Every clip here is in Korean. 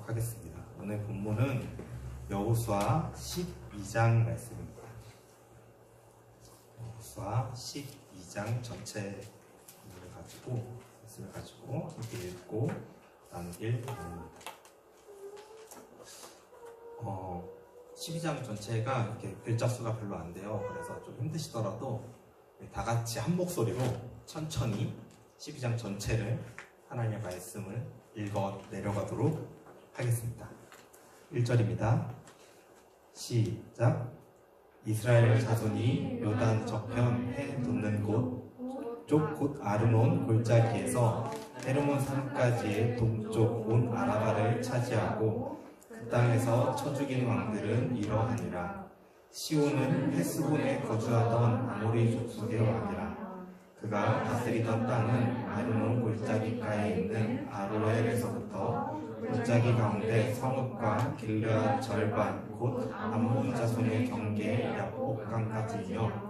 하겠습니다. 오늘 본문은 여호수아 12장 말씀입니다. 여호수아 12장 전체 말씀을 가지고 함께 읽고 나누길 바랍니다. 12장 전체가 이렇게 글자 수가 별로 안 돼요. 그래서 좀 힘드시더라도 다 같이 한 목소리로 천천히 12장 전체를 하나님의 말씀을 읽어 내려가도록 하겠습니다. 1절입니다. 시작. 이스라엘 자손이 요단 저편 해 돋는 곳 쪽 곧 아르논 골짜기에서 헤르몬 산까지의 동쪽 온 아라바를 차지하고 그 땅에서 쳐 죽인 왕들은 이러하니라. 시온은 헤스본에 거주하던 아모리 족속의 왕이라. 그가 다스리던 땅은 아르논 골짜기가에 있는 아로엘에서부터 골짜기 가운데 성읍과 길르앗 절반 곧 암몬 자손의 경계 야복강까지이며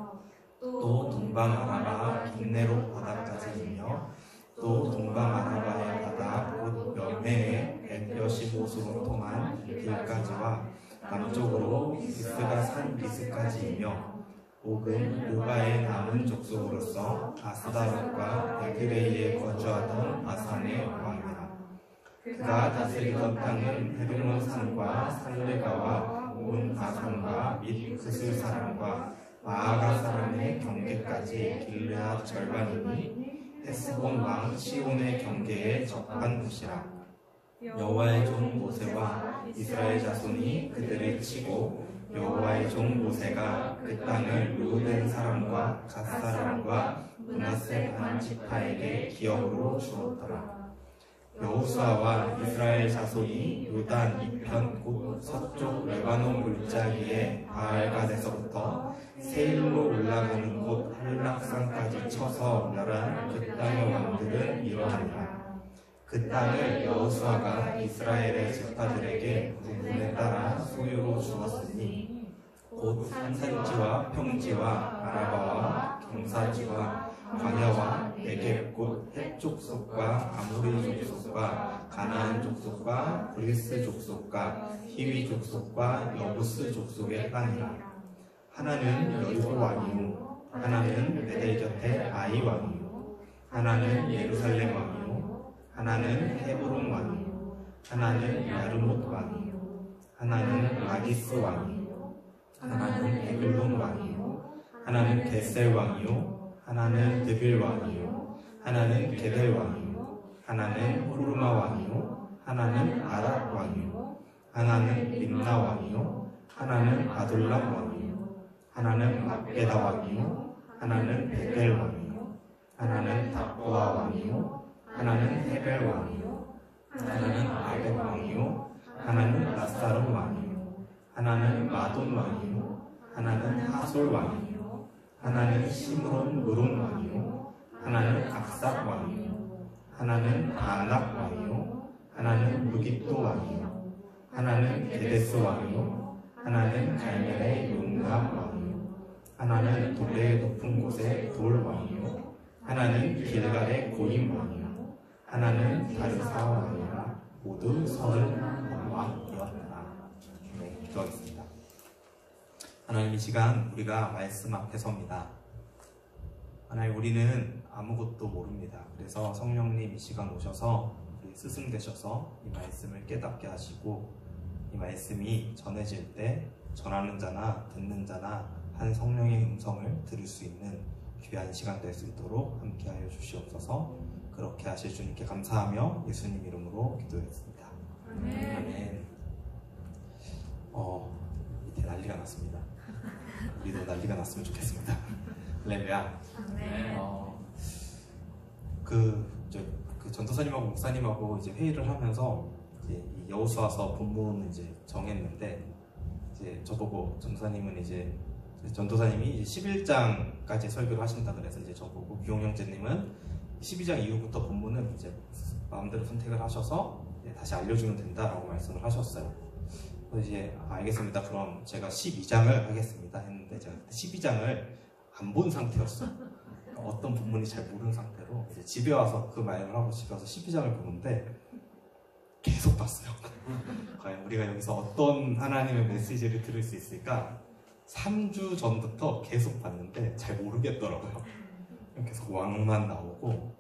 또 동방 아라바 긴네롯 바다까지이며 또 동방 아라바의 바다 곧 여매의 벳여시봇으로 통한 길까지와 남쪽으로 비스가 산 비스까지이며 옥은 르바의 남은 족속으로서 아스다롯과 에드레이에 거주하던 아산의 왕이라. 그가 다스리던 땅은 헤르몬 산과 산르가와 온 아산과 및 그술 사람과 마아가 사람의 경계까지 길르앗 절반이니 헤스본 왕 시온의 경계에 적한 곳이라. 여호와의 종 모세와 이스라엘 자손이 그들을 치고 여호와의 종 모세가 그 땅을 르우벤 사람과 갓 사람과 므낫세 반 지파에게 기업으로 주었더라. 여호수아와 이스라엘 자손이 요단 이편 곧 서쪽 레바논 골짜기의 바알갓에서부터 세일로 올라가는 곳 한락산까지 쳐서 멸한 그 땅의 왕들은 이러하니라. 그 땅을 여호수아가 이스라엘의 지파들에게 부분에 따라 소유로 주었으니 곧 산지와 평지와 아라바와 경사지와 광야와 네겝 곧 헷 족속과 아모리 족속과 가나안 족속과 브리스 족속과 히위 족속과 여부스 족속의 땅이라. 하나는 여리고 왕이요 하나는 베델 곁에 아이 왕이요 하나는 예루살렘 왕이요 하나는 헤브론 왕이요 하나는 야르못 왕이요 하나는 라기스 왕이요 하나는 에글론 왕이요 하나는 게셀 왕이요 하나는 드빌 왕이요 하나는 게델 왕이요 하나는 호르마 왕이요 하나는 아랍 왕이요 하나는 림나 왕이요 하나는 아둘람 왕이요 하나는 막베다 왕이요 하나는 베델 왕이요 하나는 다보아 왕이요 하나는 헤벨 왕이요 하나는 아벳 왕이요 하나는 나사론 왕이요 하나는 마돈 왕이요 하나는 하솔 왕이요 하나는 시므론 무론 왕이요 하나는 악삭 왕이요 하나는 아낙 왕이요 하나는 무깃도 왕이요 하나는 게데스 왕이요 하나는 갈멜의 용납 왕이요 하나는 돌의 높은 곳의 돌 왕이요 하나는 길갈의 고임 왕이요 하나는 다르사 왕이라. 모두 31왕이었다. 네, 기도하겠습니다. 하나님, 이 시간 우리가 말씀 앞에 섭니다. 하나님, 우리는 아무것도 모릅니다. 그래서 성령님 이 시간 오셔서 우리 스승 되셔서 이 말씀을 깨닫게 하시고 이 말씀이 전해질 때 전하는 자나 듣는 자나 한 성령의 음성을 들을 수 있는 귀한 시간 될 수 있도록 함께하여 주시옵소서. 그렇게 하실 주님께 감사하며 예수님 이름으로 기도했습니다. 아멘. 밑에 난리가 났습니다. 우리도 난리가 났으면 좋겠습니다. 할렐루야. 그 전도사님하고 목사님하고 이제 회의를 하면서 이제 이 여호수아서 본문을 이제 정했는데, 이제 저보고 전도사님은 이제 전도사님이 11장까지 설교를 하신다 그래서 이제 저보고 기용 형제님은 12장 이후부터 본문은 이제 마음대로 선택을 하셔서 다시 알려주면 된다라고 말씀을 하셨어요. 그래서 이제 알겠습니다. 그럼 제가 12장을 하겠습니다 했는데, 제가 12장을 안 본 상태였어요. 어떤 부분이 잘 모르는 상태로 이제 집에 와서 그 말을 하고 집에 와서 12장을 보는데, 계속 봤어요. 과연 우리가 여기서 어떤 하나님의 메시지를 들을 수 있을까? 3주 전부터 계속 봤는데 잘 모르겠더라고요. 계속 왕만 나오고.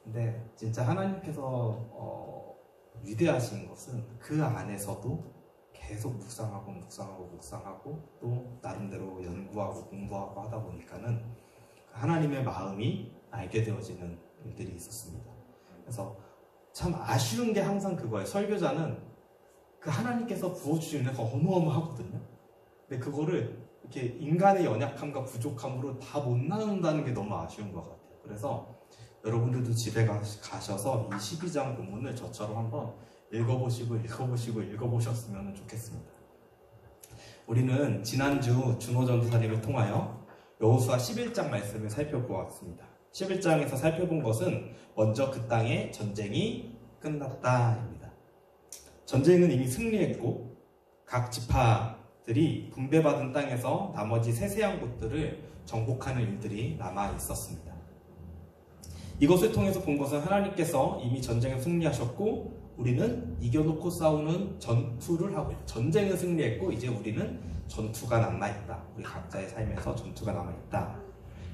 근데 진짜 하나님께서 위대하신 것은 그 안에서도 계속 묵상하고 또 나름대로 연구하고 공부하고 하다 보니까는 하나님의 마음이 알게 되어지는 일들이 있었습니다. 그래서 참 아쉬운 게 항상 그거예요. 설교자는 그 하나님께서 부어주시는 애가 어마어마하거든요. 근데 그거를 이렇게 인간의 연약함과 부족함으로 다 못 나눈다는 게 너무 아쉬운 것 같아요. 그래서 여러분들도 집에 가셔서 이 12장 본문을 저처럼 한번 읽어보셨으면 좋겠습니다. 우리는 지난주 준호 전도사님을 통하여 여호수아 11장 말씀을 살펴보았습니다. 11장에서 살펴본 것은 먼저 그 땅에 전쟁이 끝났다입니다. 전쟁은 이미 승리했고 각 지파들이 분배받은 땅에서 나머지 세세한 곳들을 정복하는 일들이 남아 있었습니다. 이것을 통해서 본 것은 하나님께서 이미 전쟁을 승리하셨고 우리는 이겨놓고 싸우는 전투를 하고 있다. 전쟁은 승리했고 이제 우리는 전투가 남아있다. 우리 각자의 삶에서 전투가 남아있다.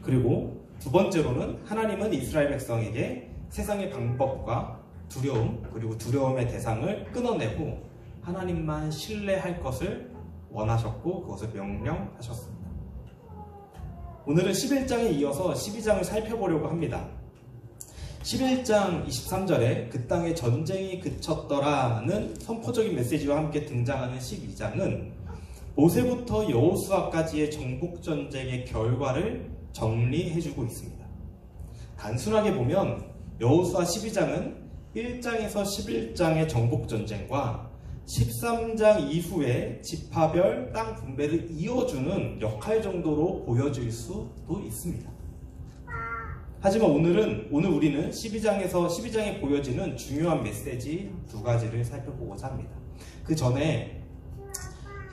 그리고 두 번째로는 하나님은 이스라엘 백성에게 세상의 방법과 두려움 그리고 두려움의 대상을 끊어내고 하나님만 신뢰할 것을 원하셨고 그것을 명령하셨습니다. 오늘은 11장에 이어서 12장을 살펴보려고 합니다. 11장 23절에 그 땅에 전쟁이 그쳤더라는 선포적인 메시지와 함께 등장하는 12장은 모세부터 여호수아까지의 정복전쟁의 결과를 정리해주고 있습니다. 단순하게 보면 여호수아 12장은 1장에서 11장의 정복전쟁과 13장 이후에 지파별 땅 분배를 이어주는 역할 정도로 보여질 수도 있습니다. 하지만 오늘 우리는 12장에 보여지는 중요한 메시지 두 가지를 살펴보고자 합니다. 그 전에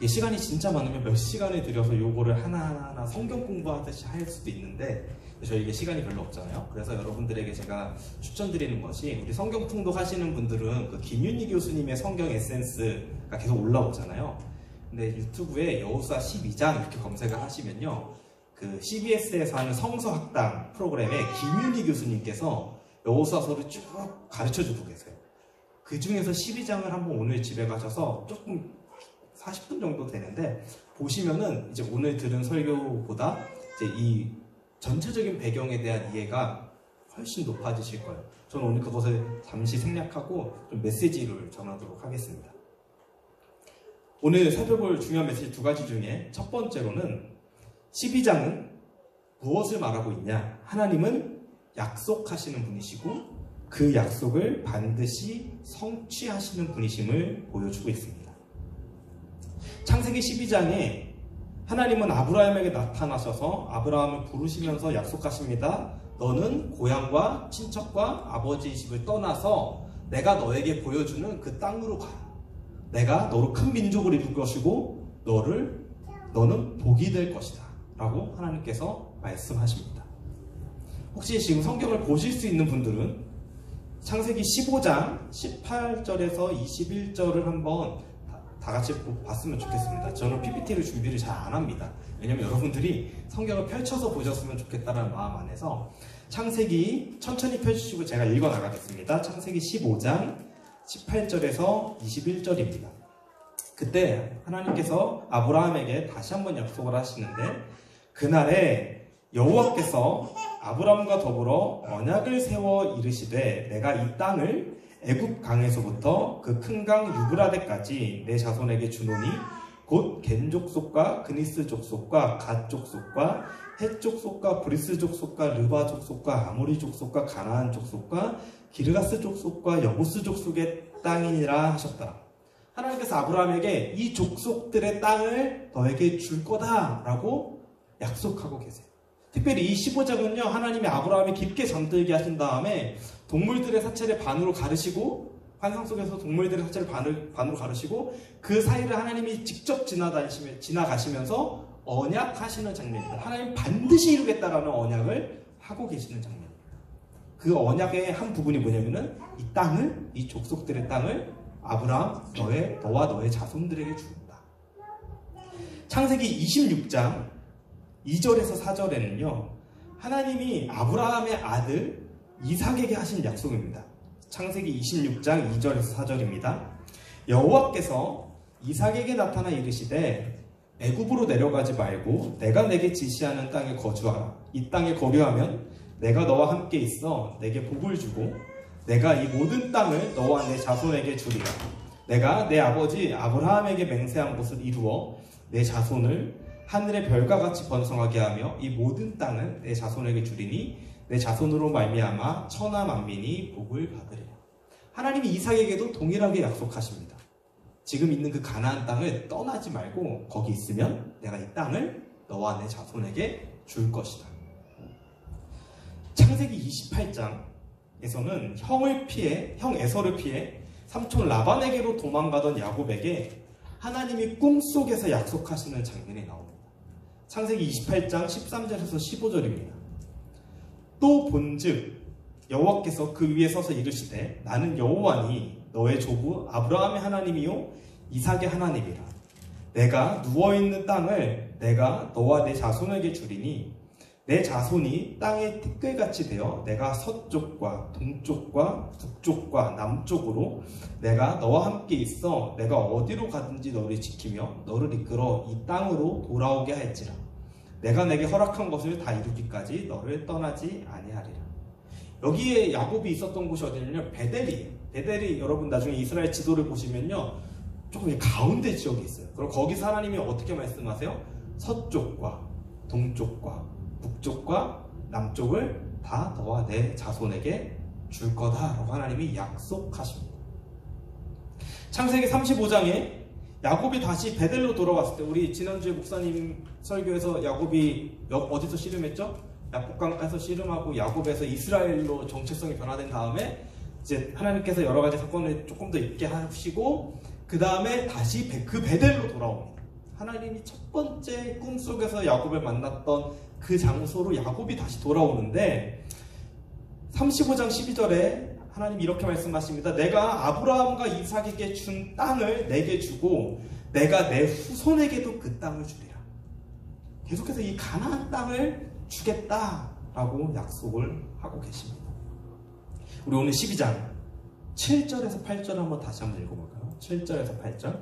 시간이 진짜 많으면 몇 시간을 들여서 요거를 하나하나 성경 공부하듯이 할 수도 있는데 저에게 시간이 별로 없잖아요. 그래서 여러분들에게 제가 추천드리는 것이 우리 성경 통독 하시는 분들은 그 김윤희 교수님의 성경 에센스가 계속 올라오잖아요. 근데 유튜브에 여호수아 12장 이렇게 검색을 하시면요. 그 CBS에서 하는 성서학당 프로그램에 김윤희 교수님께서 여호수아서를 쭉 가르쳐주고 계세요. 그 중에서 12장을 한번 오늘 집에 가셔서 조금 40분 정도 되는데 보시면은 이제 오늘 들은 설교보다 이제 이 전체적인 배경에 대한 이해가 훨씬 높아지실 거예요. 저는 오늘 그것을 잠시 생략하고 좀 메시지를 전하도록 하겠습니다. 오늘 살펴볼 중요한 메시지 두 가지 중에 첫 번째로는 12장은 무엇을 말하고 있냐? 하나님은 약속하시는 분이시고 그 약속을 반드시 성취하시는 분이심을 보여주고 있습니다. 창세기 12장에 하나님은 아브라함에게 나타나셔서 아브라함을 부르시면서 약속하십니다. 너는 고향과 친척과 아버지의 집을 떠나서 내가 너에게 보여주는 그 땅으로 가. 내가 너로 큰 민족을 이룰 것이고 너는 복이 될 것이다. 라고 하나님께서 말씀하십니다. 혹시 지금 성경을 보실 수 있는 분들은 창세기 15장 18절에서 21절을 한번 다 같이 봤으면 좋겠습니다. 저는 PPT를 준비를 잘 안 합니다. 왜냐면 여러분들이 성경을 펼쳐서 보셨으면 좋겠다는 마음 안에서 창세기 천천히 펼치시고 제가 읽어 나가겠습니다. 창세기 15장 18절에서 21절입니다. 그때 하나님께서 아브라함에게 다시 한번 약속을 하시는데 그날에 여호와께서 아브라함과 더불어 언약을 세워 이르시되 내가 이 땅을 애굽 강에서부터 그 큰 강 유브라데까지 내 자손에게 주노니 곧 겐 족속과 그니스 족속과 갓 족속과 헷 족속과 브리스 족속과 르바 족속과 아모리 족속과 가나안 족속과 기르가스 족속과 여부스 족속의 땅이니라 하셨다. 하나님께서 아브라함에게 이 족속들의 땅을 너에게 줄 거다라고 약속하고 계세요. 특별히 이 15장은요, 하나님이 아브라함이 깊게 잠들게 하신 다음에 동물들의 사체를 반으로 가르시고 환상 속에서 동물들의 사체를 반으로 가르시고 그 사이를 하나님이 직접 지나가시면서 언약하시는 장면입니다. 하나님 반드시 이루겠다라는 언약을 하고 계시는 장면입니다. 그 언약의 한 부분이 뭐냐면은 이 족속들의 땅을 아브라함 너와 너의 자손들에게 주겠다. 창세기 26장 2절에서 4절에는요, 하나님이 아브라함의 아들 이삭에게 하신 약속입니다. 창세기 26장 2절에서 4절입니다. 여호와께서 이삭에게 나타나 이르시되 애굽으로 내려가지 말고 내가 내게 지시하는 땅에 거주하라. 이 땅에 거류하면 내가 너와 함께 있어 내게 복을 주고 내가 이 모든 땅을 너와 내 자손에게 주리라. 내가 내 아버지 아브라함에게 맹세한 것을 이루어 내 자손을 하늘의 별과 같이 번성하게 하며 이 모든 땅을 내 자손에게 주리니 내 자손으로 말미암아 천하 만민이 복을 받으리라. 하나님이 이삭에게도 동일하게 약속하십니다. 지금 있는 그 가나안 땅을 떠나지 말고 거기 있으면 내가 이 땅을 너와 내 자손에게 줄 것이다. 창세기 28장에서는 형 에서를 피해 삼촌 라반에게로 도망가던 야곱에게 하나님이 꿈속에서 약속하시는 장면이 나옵니다. 창세기 28장 13절에서 15절입니다. 또 본즉 여호와께서 그 위에 서서 이르시되 나는 여호와니 너의 조부 아브라함의 하나님이요 이삭의 하나님이라. 내가 누워있는 땅을 내가 너와 내 자손에게 주리니 내 자손이 땅의 티끌같이 되어 내가 서쪽과 동쪽과 북쪽과 남쪽으로 내가 너와 함께 있어 내가 어디로 가든지 너를 지키며 너를 이끌어 이 땅으로 돌아오게 할지라. 내가 내게 허락한 것을 다 이루기까지 너를 떠나지 아니하리라. 여기에 야곱이 있었던 곳이 어디냐면 베델이에요. 베델이 여러분 나중에 이스라엘 지도를 보시면요 조금 가운데 지역에 있어요. 그럼 거기서 하나님이 어떻게 말씀하세요? 서쪽과 동쪽과 북쪽과 남쪽을 다 너와 내 자손에게 줄 거다라고 하나님이 약속하십니다. 창세기 35장에 야곱이 다시 베델로 돌아왔을 때, 우리 지난주에 목사님 설교에서 야곱이 어디서 씨름했죠? 야복강가에서 씨름하고 야곱에서 이스라엘로 정체성이 변화된 다음에 이제 하나님께서 여러 가지 사건을 조금 더 있게 하시고 그 다음에 다시 그 베델로 돌아옵니다. 하나님이 첫 번째 꿈속에서 야곱을 만났던 그 장소로 야곱이 다시 돌아오는데 35장 12절에 하나님이 이렇게 말씀하십니다. 내가 아브라함과 이삭에게 준 땅을 내게 주고 내가 내 후손에게도 그 땅을 주리라. 계속해서 이 가나안 땅을 주겠다라고 약속을 하고 계십니다. 우리 오늘 12장 7절에서 8절 한번 다시 한번 읽어볼까요? 7절에서 8절.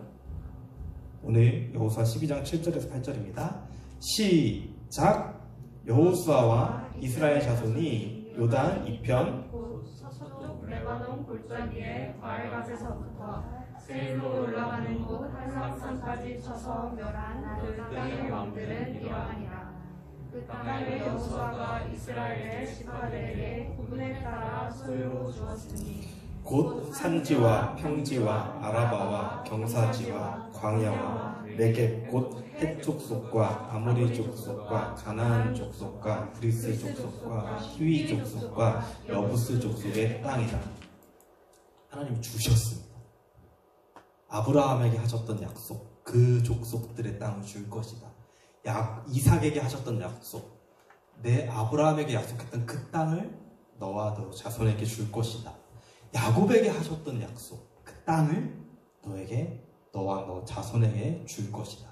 오늘 여호수아 12장 7절에서 8절입니다. 시작. 여호수아와 이스라엘 자손이 요단 이편 서쪽 레바논 골짜기에 바알갓에서부터 세일로 올라가는 곳 한락산까지 쳐서 멸한 그 땅의 왕들은 이러하니라. 그 땅을 여호수아가 이스라엘의 지파들에게 구분에 따라 소유로 주었으니 곧 산지와 평지와 아라바와 경사지와 광야와 네겝 곧 헷 족속과 아모리 족속과 가나안 족속과 브리스 족속과 히위 족속과 여부스 족속의 땅이다. 하나님이 주셨습니다. 아브라함에게 하셨던 약속, 그 족속들의 땅을 줄 것이다. 이삭에게 하셨던 약속, 내 아브라함에게 약속했던 그 땅을 너와 너 자손에게 줄 것이다. 야곱에게 하셨던 약속, 그 땅을 너와 너 자손에게 줄 것이다.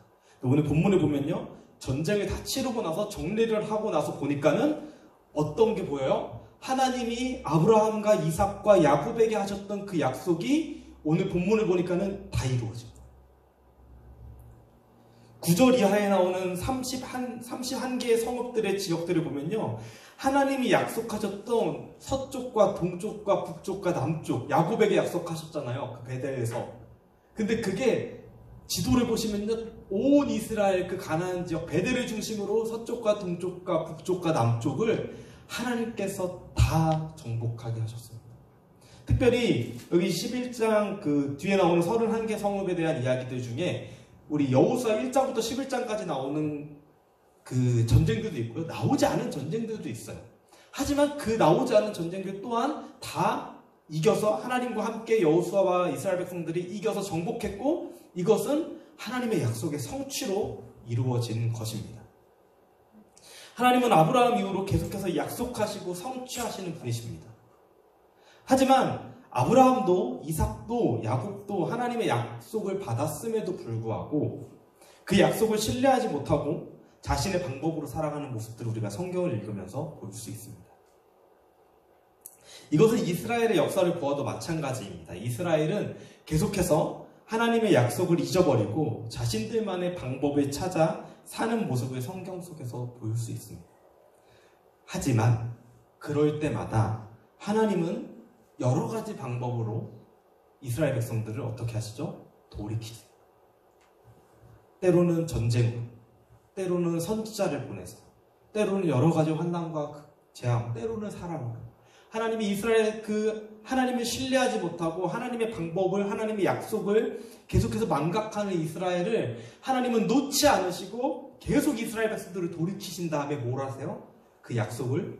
오늘 본문을 보면요, 전쟁을 다 치르고 나서 정리를 하고 나서 보니까는 어떤 게 보여요? 하나님이 아브라함과 이삭과 야곱에게 하셨던 그 약속이 오늘 본문을 보니까는 다 이루어집니다. 9절 이하에 나오는 31개의 성읍들의 지역들을 보면요, 하나님이 약속하셨던 서쪽과 동쪽과 북쪽과 남쪽, 야곱에게 약속하셨잖아요. 그 베델에서. 근데 그게 지도를 보시면요, 온 이스라엘 그 가나안 지역 베델을 중심으로 서쪽과 동쪽과 북쪽과 남쪽을 하나님께서 다 정복하게 하셨습니다. 특별히 여기 11장 그 뒤에 나오는 31개 성읍에 대한 이야기들 중에 우리 여호수아 1장부터 11장까지 나오는 그 전쟁들도 있고요, 나오지 않은 전쟁들도 있어요. 하지만 그 나오지 않은 전쟁들 또한 다 이겨서 하나님과 함께 여호수아와 이스라엘 백성들이 이겨서 정복했고, 이것은 하나님의 약속의 성취로 이루어진 것입니다. 하나님은 아브라함 이후로 계속해서 약속하시고 성취하시는 분이십니다. 하지만 아브라함도 이삭도 야곱도 하나님의 약속을 받았음에도 불구하고 그 약속을 신뢰하지 못하고 자신의 방법으로 살아가는 모습들을 우리가 성경을 읽으면서 볼 수 있습니다. 이것은 이스라엘의 역사를 보아도 마찬가지입니다. 이스라엘은 계속해서 하나님의 약속을 잊어버리고 자신들만의 방법을 찾아 사는 모습을 성경 속에서 볼 수 있습니다. 하지만 그럴 때마다 하나님은 여러 가지 방법으로 이스라엘 백성들을 어떻게 하시죠? 돌이키세요. 때로는 전쟁으로, 때로는 선지자를 보내서, 때로는 여러 가지 환난과 재앙, 때로는 사람으로. 하나님이 하나님을 신뢰하지 못하고 하나님의 방법을, 하나님의 약속을 계속해서 망각하는 이스라엘을 하나님은 놓지 않으시고 계속 이스라엘 백성들을 돌이키신 다음에 뭘 하세요? 그 약속을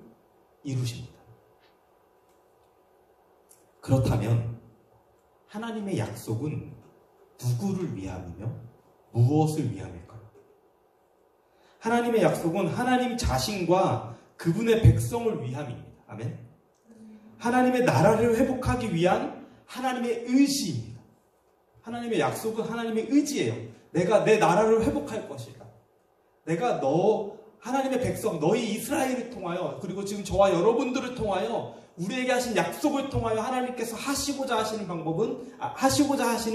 이루십니다. 그렇다면 하나님의 약속은 누구를 위함이며 무엇을 위함일까요? 하나님의 약속은 하나님 자신과 그분의 백성을 위함입니다. 아멘. 하나님의 나라를 회복하기 위한 하나님의 의지입니다. 하나님의 약속은 하나님의 의지예요. 내가 내 나라를 회복할 것이다. 내가 하나님의 백성, 너희 이스라엘을 통하여, 그리고 지금 저와 여러분들을 통하여 우리에게 하신 약속을 통하여 하나님께서 하시고자 하시는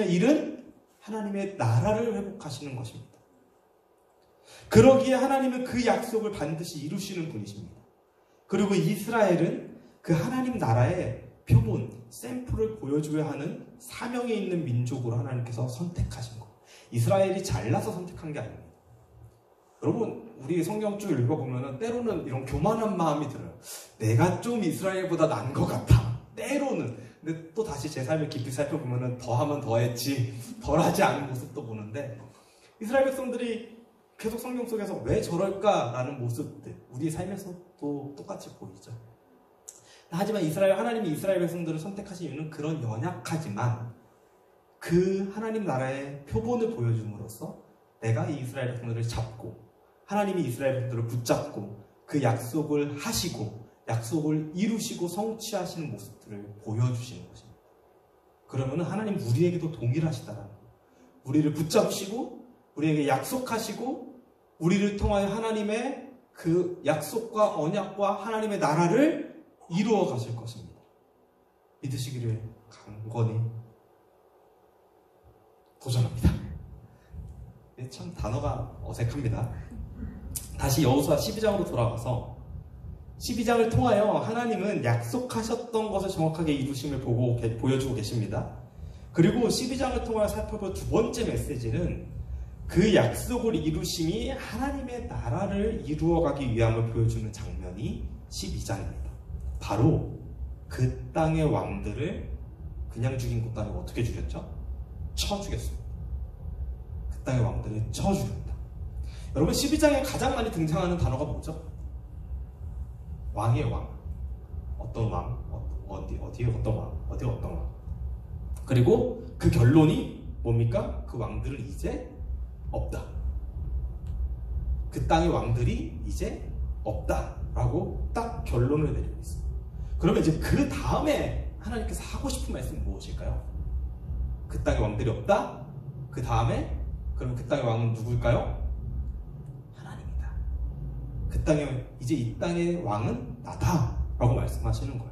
일은 하나님의 나라를 회복하시는 것입니다. 그러기에 하나님은 그 약속을 반드시 이루시는 분이십니다. 그리고 이스라엘은 그 하나님 나라의 표본, 샘플을 보여줘야 하는 사명에 있는 민족으로 하나님께서 선택하신 거예요. 이스라엘이 잘나서 선택한 게 아닙니다. 여러분, 우리 성경 쭉 읽어보면 때로는 이런 교만한 마음이 들어요. 내가 좀 이스라엘보다 나은 것 같아. 때로는. 근데 또 다시 제 삶을 깊이 살펴보면 더하면 더했지, 덜하지 않은 모습도 보는데, 이스라엘 백성들이 계속 성경 속에서 왜 저럴까라는 모습들, 우리 삶에서도 똑같이 보이죠. 하지만 하나님이 이스라엘 백성들을 선택하신 이유는 그런 연약하지만 그 하나님 나라의 표본을 보여줌으로써 내가 이 이스라엘 백성들을 잡고 하나님이 이스라엘 백성들을 붙잡고 그 약속을 하시고 약속을 이루시고 성취하시는 모습들을 보여주시는 것입니다. 그러면 하나님 우리에게도 동일하시다라는 거예요. 우리를 붙잡으시고 우리에게 약속하시고 우리를 통하여 하나님의 그 약속과 언약과 하나님의 나라를 이루어 가실 것입니다. 믿으시기를 강건히 도전합니다. 참 단어가 어색합니다. 다시 여호수아 12장으로 돌아가서 12장을 통하여 하나님은 약속하셨던 것을 정확하게 이루심을 보여주고 계십니다. 그리고 12장을 통하여 살펴볼 두 번째 메시지는 그 약속을 이루심이 하나님의 나라를 이루어가기 위함을 보여주는 장면이 12장입니다. 바로 그 땅의 왕들을 그냥 죽인 것도 아니고 어떻게 죽였죠? 쳐 죽였습니다. 그 땅의 왕들을 쳐 죽였다. 여러분, 12장에 가장 많이 등장하는 단어가 뭐죠? 왕의 왕. 어떤 왕? 어디에 어떤 왕? 어디에 어떤 왕? 그리고 그 결론이 뭡니까? 그 왕들은 이제 없다. 그 땅의 왕들이 이제 없다라고 딱 결론을 내리고 있습니다. 그러면 이제 그 다음에 하나님께서 하고 싶은 말씀은 무엇일까요? 그 땅의 왕들이 없다? 그 다음에 그럼 그 땅의 왕은 누구일까요? 하나님이다. 그 땅의 이제 이 땅의 왕은 나다라고 말씀하시는 거예요.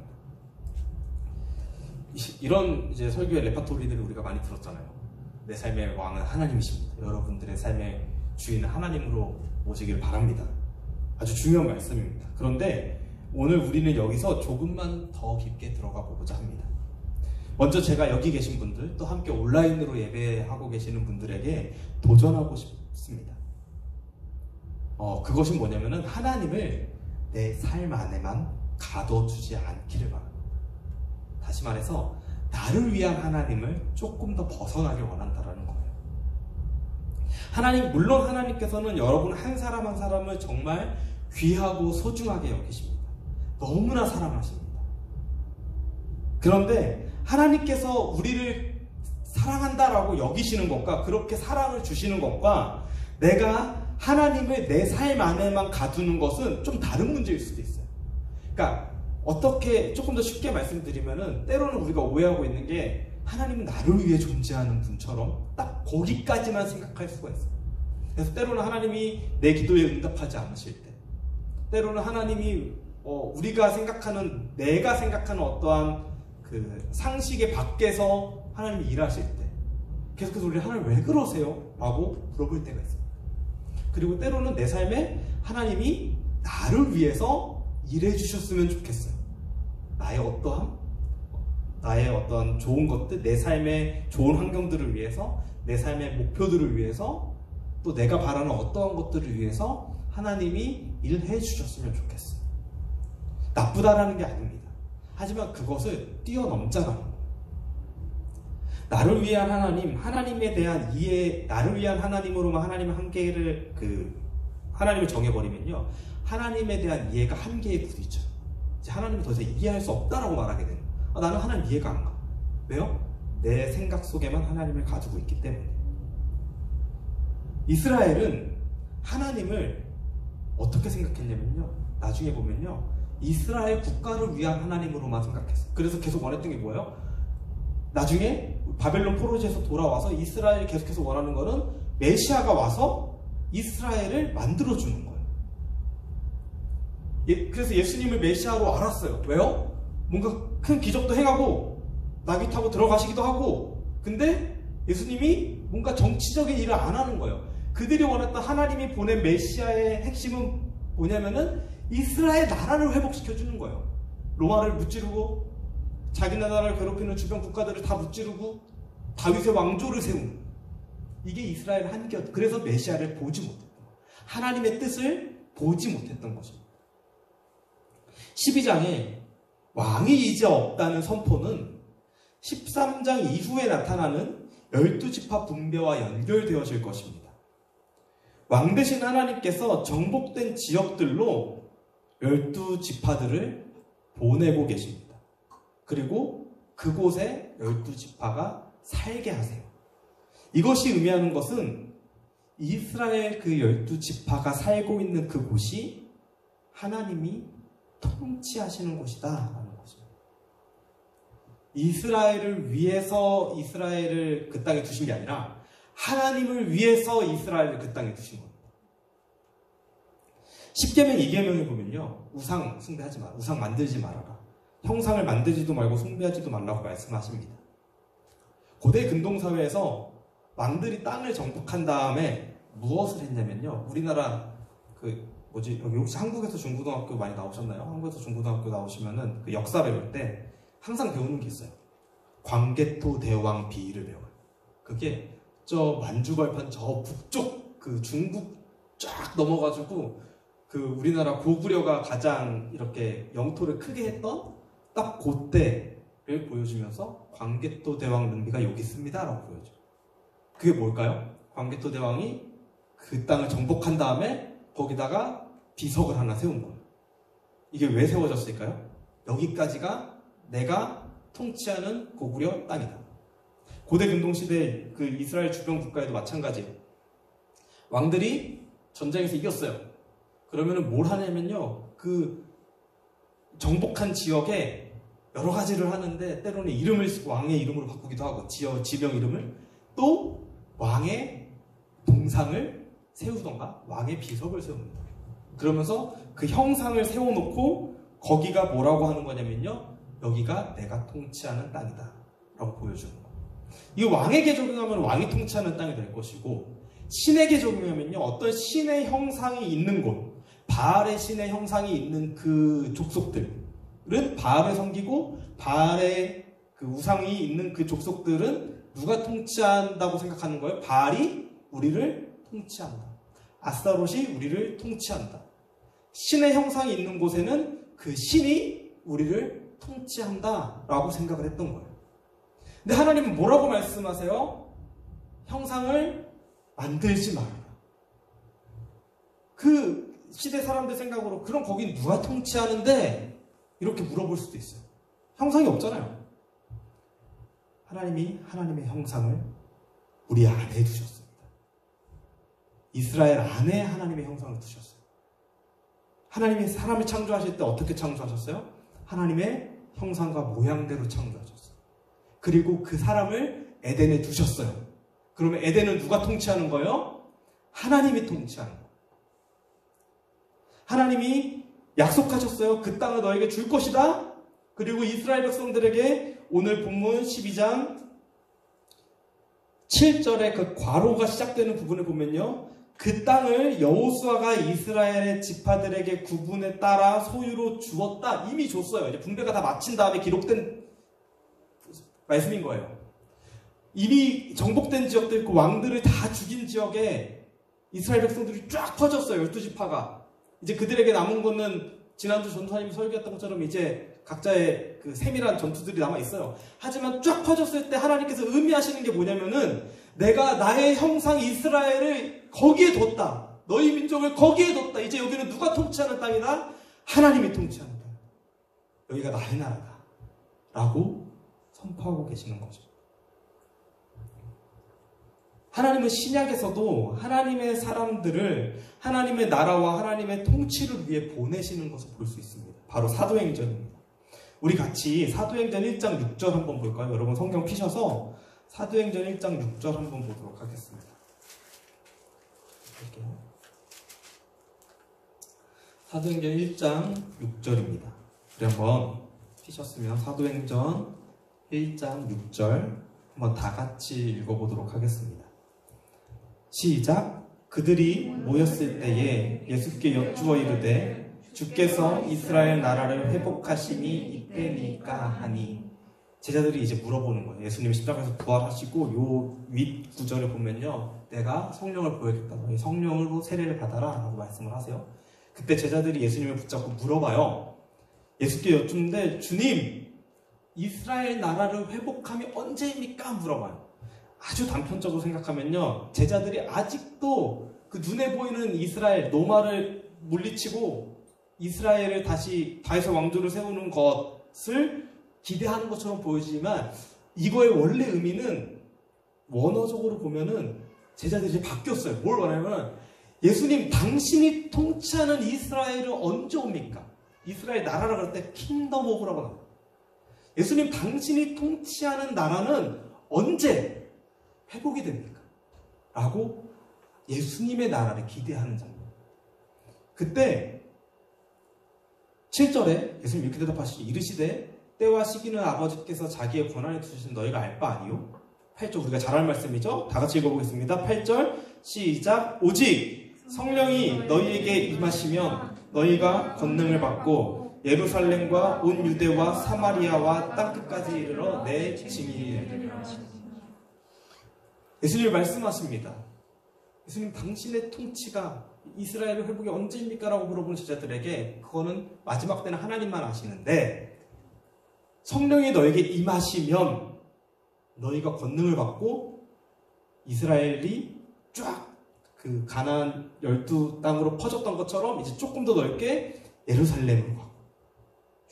이런 이제 설교의 레파토리들을 우리가 많이 들었잖아요. 내 삶의 왕은 하나님이십니다. 여러분들의 삶의 주인은 하나님으로 모시기를 바랍니다. 아주 중요한 말씀입니다. 그런데 오늘 우리는 여기서 조금만 더 깊게 들어가 보고자 합니다. 먼저 제가 여기 계신 분들, 또 함께 온라인으로 예배하고 계시는 분들에게 도전하고 싶습니다. 그것이 뭐냐면은 하나님을 내 삶 안에만 가둬두지 않기를 바랍니다. 다시 말해서 나를 위한 하나님을 조금 더 벗어나길 원한다라는 거예요. 물론 하나님께서는 여러분 한 사람 한 사람을 정말 귀하고 소중하게 여기십니다. 너무나 사랑하십니다. 그런데 하나님께서 우리를 사랑한다라고 여기시는 것과 그렇게 사랑을 주시는 것과 내가 하나님을 내 삶 안에만 가두는 것은 좀 다른 문제일 수도 있어요. 그러니까 어떻게 조금 더 쉽게 말씀드리면은 때로는 우리가 오해하고 있는 게 하나님은 나를 위해 존재하는 분처럼 딱 거기까지만 생각할 수가 있어요. 그래서 때로는 하나님이 내 기도에 응답하지 않으실 때, 때로는 하나님이 우리가 생각하는, 내가 생각하는 어떠한 그 상식의 밖에서 하나님이 일하실 때 계속해서 우리 하나님 왜 그러세요? 라고 물어볼 때가 있어요. 그리고 때로는 내 삶에 하나님이 나를 위해서 일해 주셨으면 좋겠어요. 나의 어떤 좋은 것들, 내 삶의 좋은 환경들을 위해서, 내 삶의 목표들을 위해서, 또 내가 바라는 어떠한 것들을 위해서 하나님이 일해 주셨으면 좋겠어요. 나쁘다라는 게 아닙니다. 하지만 그것을 뛰어넘자라는 거예요. 나를 위한 하나님, 하나님에 대한 이해, 나를 위한 하나님으로만 하나님의 한계를 하나님을 정해버리면요, 하나님에 대한 이해가 한계에 부딪혀요. 이제 하나님을 더 이상 이해할 수 없다라고 말하게 돼요. 나는 하나님 이해가 안 가. 왜요? 내 생각 속에만 하나님을 가지고 있기 때문에. 이스라엘은 하나님을 어떻게 생각했냐면요, 나중에 보면요, 이스라엘 국가를 위한 하나님으로만 생각했어요. 그래서 계속 원했던 게 뭐예요? 나중에 바벨론 포로지에서 돌아와서 이스라엘이 계속해서 원하는 거는 메시아가 와서 이스라엘을 만들어주는 거예요. 그래서 예수님을 메시아로 알았어요. 왜요? 뭔가 큰 기적도 행하고 나귀 타고 들어가시기도 하고, 근데 예수님이 뭔가 정치적인 일을 안 하는 거예요. 그들이 원했던 하나님이 보낸 메시아의 핵심은 뭐냐면은 이스라엘 나라를 회복시켜주는 거예요. 로마를 무찌르고 자기 나라를 괴롭히는 주변 국가들을 다 무찌르고 다윗의 왕조를 세우는, 이게 이스라엘 한계였다. 그래서 메시아를 보지 못했던 거예요. 하나님의 뜻을 보지 못했던 것입니다. 12장에 왕이 이제 없다는 선포는 13장 이후에 나타나는 12지파 분배와 연결되어질 것입니다. 왕 대신 하나님께서 정복된 지역들로 12지파들을 보내고 계십니다. 그리고 그곳에 12지파가 살게 하세요. 이것이 의미하는 것은 이스라엘 그 12지파가 살고 있는 그곳이 하나님이 통치하시는 곳이다 라는 것입니다. 이스라엘을 위해서 이스라엘을 그 땅에 두신 게 아니라 하나님을 위해서 이스라엘을 그 땅에 두신 겁니다. 10계명 2계명에 보면요, 우상 숭배하지 마라, 우상 만들지 말아라, 형상을 만들지도 말고 숭배하지도 말라고 말씀하십니다. 고대 근동사회에서 왕들이 땅을 정복한 다음에 무엇을 했냐면요, 우리나라 여기 혹시 한국에서 중고등학교 많이 나오셨나요? 한국에서 중고등학교 나오시면은 그 역사 배울 때 항상 배우는 게 있어요. 광개토 대왕 비의를 배워요. 그게 저 만주벌판 저 북쪽 그 중국 쫙 넘어가지고 그 우리나라 고구려가 가장 이렇게 영토를 크게 했던 딱 그때를 보여주면서 광개토 대왕 능비가 여기 있습니다 라고 보여줘요. 그게 뭘까요? 광개토 대왕이 그 땅을 정복한 다음에 거기다가 비석을 하나 세운 거예요. 이게 왜 세워졌을까요? 여기까지가 내가 통치하는 고구려 땅이다. 고대 근동시대 그 이스라엘 주변 국가에도 마찬가지예요. 왕들이 전쟁에서 이겼어요. 그러면은 뭘 하냐면요, 그 정복한 지역에 여러 가지를 하는데 때로는 왕의 이름으로 바꾸기도 하고 지명 이름을, 또 왕의 동상을 세우던가 왕의 비석을 세웁니다. 그러면서 그 형상을 세워놓고 거기가 뭐라고 하는 거냐면요, 여기가 내가 통치하는 땅이다 라고 보여주는 거예요. 이 왕에게 적용하면 왕이 통치하는 땅이 될 것이고, 신에게 적용하면요, 어떤 신의 형상이 있는 곳, 바알의 신의 형상이 있는 그 족속들은 바알을 섬기고, 바알의 그 우상이 있는 그 족속들은 누가 통치한다고 생각하는 거예요? 바알이 우리를 통치한다. 아스타롯이 우리를 통치한다. 신의 형상이 있는 곳에는 그 신이 우리를 통치한다 라고 생각을 했던 거예요. 근데 하나님은 뭐라고 말씀하세요? 형상을 만들지 말아라. 그 시대 사람들 생각으로 그럼 거긴 누가 통치하는데? 이렇게 물어볼 수도 있어요. 형상이 없잖아요. 하나님이 하나님의 형상을 우리 안에 두셨습니다. 이스라엘 안에 하나님의 형상을 두셨어요. 하나님이 사람을 창조하실 때 어떻게 창조하셨어요? 하나님의 형상과 모양대로 창조하셨어요. 그리고 그 사람을 에덴에 두셨어요. 그러면 에덴은 누가 통치하는 거예요? 하나님이 통치하는 거예요. 하나님이 약속하셨어요. 그 땅을 너에게 줄 것이다. 그리고 이스라엘 백성들에게 오늘 본문 12장 7절에 그 괄호가 시작되는 부분을 보면요. 그 땅을 여호수아가 이스라엘의 지파들에게 구분에 따라 소유로 주었다. 이미 줬어요. 이제 분배가 다 마친 다음에 기록된 말씀인 거예요. 이미 정복된 지역들, 그 왕들을 다 죽인 지역에 이스라엘 백성들이 쫙 퍼졌어요. 12지파가. 이제 그들에게 남은 거는 지난주 전도사님이 설교했던 것처럼 이제 각자의 그 세밀한 전투들이 남아있어요. 하지만 쫙 퍼졌을 때 하나님께서 의미하시는 게 뭐냐면은 내가 나의 형상 이스라엘을 거기에 뒀다. 너희 민족을 거기에 뒀다. 이제 여기는 누가 통치하는 땅이다? 하나님이 통치하는 땅. 여기가 나의 나라다. 라고 선포하고 계시는 거죠. 하나님은 신약에서도 하나님의 사람들을 하나님의 나라와 하나님의 통치를 위해 보내시는 것을 볼 수 있습니다. 바로 사도행전입니다. 우리 같이 사도행전 1장 6절 한번 볼까요? 여러분 성경 피셔서 사도행전 1장 6절 한번 보도록 하겠습니다. 볼게요. 사도행전 1장 6절입니다. 우리 한번 피셨으면 사도행전 1장 6절 한번 다 같이 읽어보도록 하겠습니다. 시작. 그들이 모였을 때에 예수께 여쭈어 이르되 주께서 이스라엘 나라를 회복하심이 이때니까 하니. 제자들이 이제 물어보는 거예요. 예수님이 십자가에서 부활하시고 요 윗 구절을 보면요, 내가 성령을 보여줬다. 너희 성령으로 세례를 받아라 라고 말씀을 하세요. 그때 제자들이 예수님을 붙잡고 물어봐요. 예수께 여쭙는데 주님, 이스라엘 나라를 회복함이 언제입니까? 물어봐요. 아주 단편적으로 생각하면요, 제자들이 아직도 그 눈에 보이는 이스라엘 노마를 물리치고 이스라엘을 다시 다윗의 왕조를 세우는 것을 기대하는 것처럼 보여지지만 이거의 원래 의미는 원어적으로 보면은 제자들이 이제 바뀌었어요. 뭘 원하냐면 예수님, 당신이 통치하는 이스라엘은 언제 옵니까? 이스라엘 나라라고 할 때 킹덤 오브라고 나와요. 예수님, 당신이 통치하는 나라는 언제 회복이 됩니까? 라고 예수님의 나라를 기대하는 장면. 그때 7절에 예수님 이렇게 대답하시죠. 이르시되 때와 시기는 아버지께서 자기의 권한에 두신 너희가 알 바 아니요? 8절 우리가 잘 알 말씀이죠? 다 같이 읽어보겠습니다. 8절 시작. 오직 성령이 너희에게 임하시면 너희가 권능을 받고 예루살렘과 온 유대와 사마리아와 땅끝까지 이르러 내 증인이 되리라. 예수님이 말씀하십니다. 예수님, 당신의 통치가 이스라엘의 회복이 언제입니까? 라고 물어보는 제자들에게 그거는 마지막 때는 하나님만 아시는데 성령이 너에게 임하시면 너희가 권능을 받고 이스라엘이 쫙 그 가나안 12땅으로 퍼졌던 것처럼 이제 조금 더 넓게 예루살렘으로 가고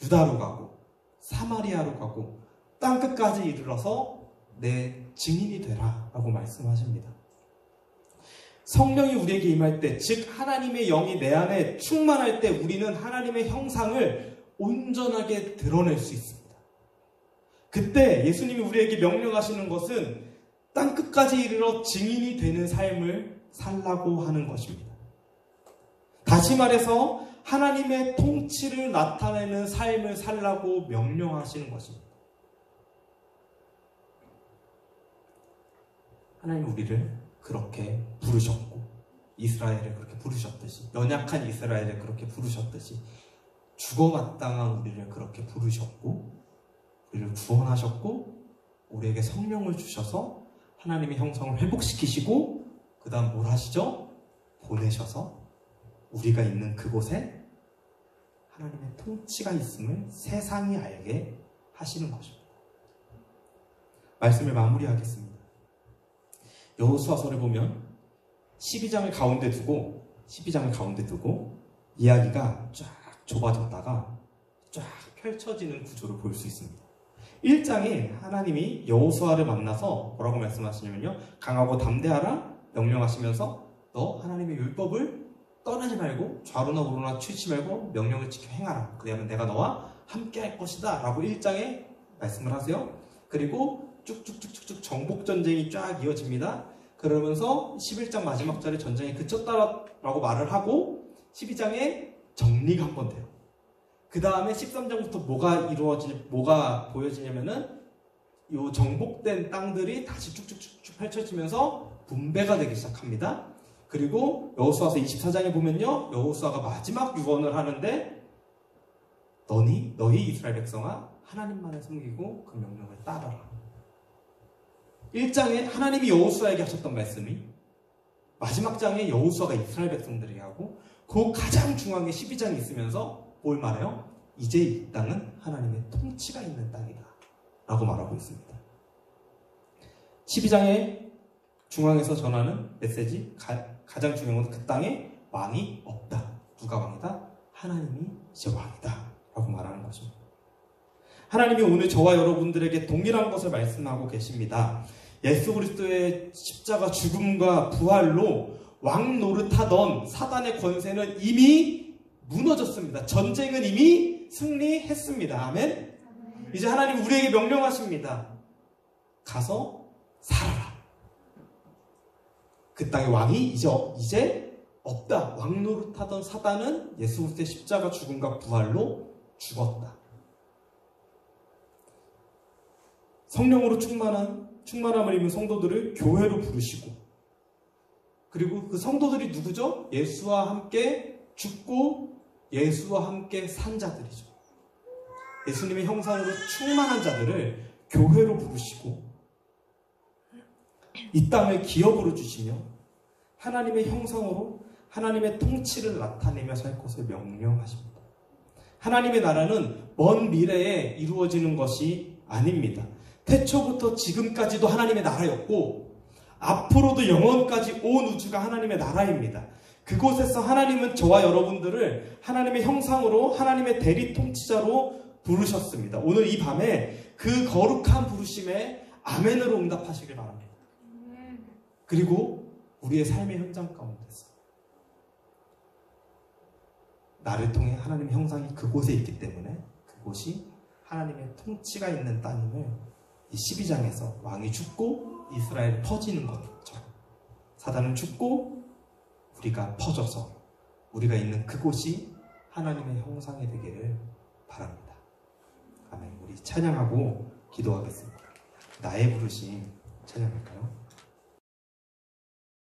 유다로 가고 사마리아로 가고 땅끝까지 이르러서 내 증인이 되라 라고 말씀하십니다. 성령이 우리에게 임할 때, 즉 하나님의 영이 내 안에 충만할 때 우리는 하나님의 형상을 온전하게 드러낼 수 있습니다. 그때 예수님이 우리에게 명령하시는 것은 땅끝까지 이르러 증인이 되는 삶을 살라고 하는 것입니다. 다시 말해서 하나님의 통치를 나타내는 삶을 살라고 명령하시는 것입니다. 하나님 우리를 그렇게 부르셨고 이스라엘을 그렇게 부르셨듯이, 연약한 이스라엘을 그렇게 부르셨듯이, 죽어마땅한 우리를 그렇게 부르셨고 우리를 구원하셨고 우리에게 성령을 주셔서 하나님의 형성을 회복시키시고 그 다음 뭘 하시죠? 보내셔서 우리가 있는 그곳에 하나님의 통치가 있음을 세상이 알게 하시는 것입니다. 말씀을 마무리하겠습니다. 여호수아서를 보면 12장을 가운데 두고 이야기가 쫙 좁아졌다가 쫙 펼쳐지는 구조를 볼 수 있습니다. 1장에 하나님이 여호수아를 만나서 뭐라고 말씀하시냐면요, 강하고 담대하라 명령하시면서 너 하나님의 율법을 떠나지 말고 좌로나 우로나 치우치 말고 명령을 지켜 행하라. 그러면 내가 너와 함께 할 것이다 라고 1장에 말씀을 하세요. 그리고 쭉쭉쭉쭉쭉 정복전쟁이 쫙 이어집니다. 그러면서 11장 마지막 절에 전쟁이 그쳤다라고 말을 하고 12장에 정리가 한번 돼요. 그 다음에 13장부터 뭐가 보여지냐면은 이 정복된 땅들이 다시 쭉쭉쭉쭉 펼쳐지면서 분배가 되기 시작합니다. 그리고 여호수아서 24장에 보면요, 여호수아가 마지막 유언을 하는데 너희 이스라엘 백성아 하나님만을 섬기고 그 명령을 따르라. 1장에 하나님이 여호수아에게 하셨던 말씀이 마지막 장에 여호수아가 이스라엘 백성들에게 하고 그 가장 중앙에 12장이 있으면서 뭘 말해요? 이제 이 땅은 하나님의 통치가 있는 땅이다 라고 말하고 있습니다. 12장의 중앙에서 전하는 메시지 가장 중요한 건 그 땅에 왕이 없다. 누가 왕이다? 하나님이 이제 왕이다 라고 말하는 것입니다. 하나님이 오늘 저와 여러분들에게 동일한 것을 말씀하고 계십니다. 예수 그리스도의 십자가 죽음과 부활로 왕 노릇하던 사단의 권세는 이미 무너졌습니다. 전쟁은 이미 승리했습니다. 아멘. 이제 하나님 우리에게 명령하십니다. 가서 살아라. 그 땅의 왕이 이제 없다. 왕 노릇하던 사단은 예수 그리스도의 십자가 죽음과 부활로 죽었다. 성령으로 충만함을 입은 성도들을 교회로 부르시고, 그리고 그 성도들이 누구죠? 예수와 함께 죽고 예수와 함께 산 자들이죠. 예수님의 형상으로 충만한 자들을 교회로 부르시고 이 땅을 기업으로 주시며 하나님의 형상으로 하나님의 통치를 나타내며 살 것을 명령하십니다. 하나님의 나라는 먼 미래에 이루어지는 것이 아닙니다. 태초부터 지금까지도 하나님의 나라였고 앞으로도 영원까지 온 우주가 하나님의 나라입니다. 그곳에서 하나님은 저와 여러분들을 하나님의 형상으로 하나님의 대리 통치자로 부르셨습니다. 오늘 이 밤에 그 거룩한 부르심에 아멘으로 응답하시길 바랍니다. 그리고 우리의 삶의 현장 가운데서 나를 통해 하나님의 형상이 그곳에 있기 때문에 그곳이 하나님의 통치가 있는 땅임을 이 12장에서 왕이 죽고 이스라엘이 퍼지는 것처럼 사단은 죽고 우리가 퍼져서 우리가 있는 그곳이 하나님의 형상이 되기를 바랍니다. 아멘. 우리 찬양하고 기도하겠습니다. 나의 부르심 찬양할까요?